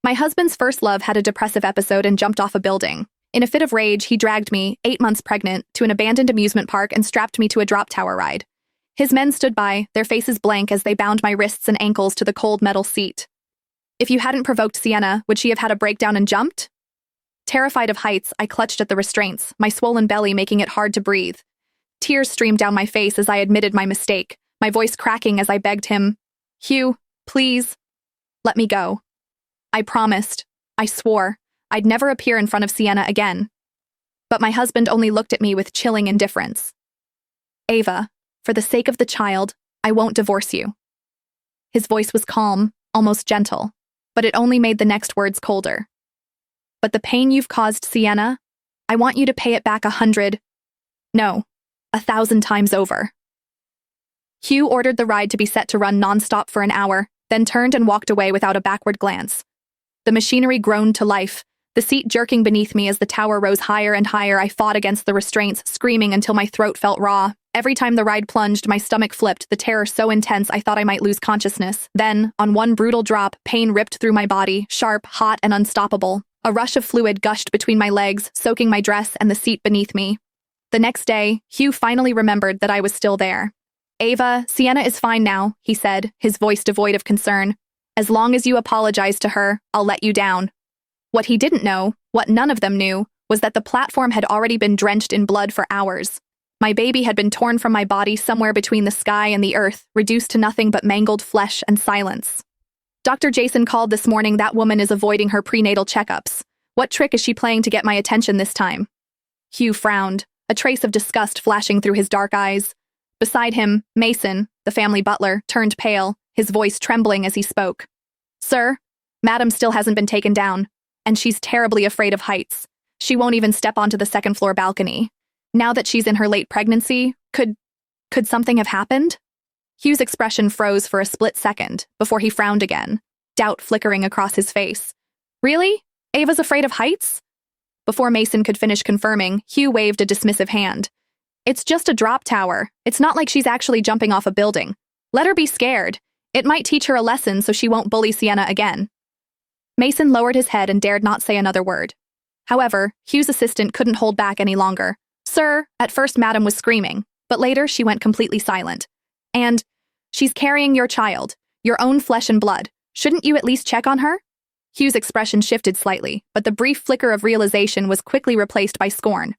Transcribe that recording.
My husband's first love had a depressive episode and jumped off a building. In a fit of rage, he dragged me, 8 months pregnant, to an abandoned amusement park and strapped me to a drop tower ride. His men stood by, their faces blank as they bound my wrists and ankles to the cold metal seat. If you hadn't provoked Sienna, would she have had a breakdown and jumped? Terrified of heights, I clutched at the restraints, my swollen belly making it hard to breathe. Tears streamed down my face as I admitted my mistake, my voice cracking as I begged him, "Hugh, please, let me go." I promised, I swore, I'd never appear in front of Sienna again. But my husband only looked at me with chilling indifference. "Ava, for the sake of the child, I won't divorce you." His voice was calm, almost gentle, but it only made the next words colder. "But the pain you've caused Sienna, I want you to pay it back 100, no, 1,000 times over." Hugh ordered the ride to be set to run nonstop for an hour, then turned and walked away without a backward glance. The machinery groaned to life, the seat jerking beneath me as the tower rose higher and higher. I fought against the restraints, screaming until my throat felt raw. Every time the ride plunged, my stomach flipped, the terror so intense I thought I might lose consciousness. Then, on one brutal drop, pain ripped through my body, sharp, hot, and unstoppable. A rush of fluid gushed between my legs, soaking my dress and the seat beneath me. The next day, Hugh finally remembered that I was still there. "Ava, Sienna is fine now," he said, his voice devoid of concern. "As long as you apologize to her, I'll let you down." What he didn't know, what none of them knew, was that the platform had already been drenched in blood for hours. My baby had been torn from my body somewhere between the sky and the earth, reduced to nothing but mangled flesh and silence. Dr. Jason called this morning. That woman is avoiding her prenatal checkups. What trick is she playing to get my attention this time? Hugh frowned, a trace of disgust flashing through his dark eyes. Beside him, Mason, the family butler, turned pale, his voice trembling as he spoke. "Sir, Madam still hasn't been taken down, and she's terribly afraid of heights. She won't even step onto the second-floor balcony. Now that she's in her late pregnancy, could something have happened?" Hugh's expression froze for a split second, before he frowned again, doubt flickering across his face. "Really? Ava's afraid of heights?" Before Mason could finish confirming, Hugh waved a dismissive hand. "It's just a drop tower. It's not like she's actually jumping off a building. Let her be scared. It might teach her a lesson so she won't bully Sienna again." Mason lowered his head and dared not say another word. However, Hugh's assistant couldn't hold back any longer. "Sir," at first Madam was screaming, but later she went completely silent. "And she's carrying your child, your own flesh and blood. Shouldn't you at least check on her?" Hugh's expression shifted slightly, but the brief flicker of realization was quickly replaced by scorn.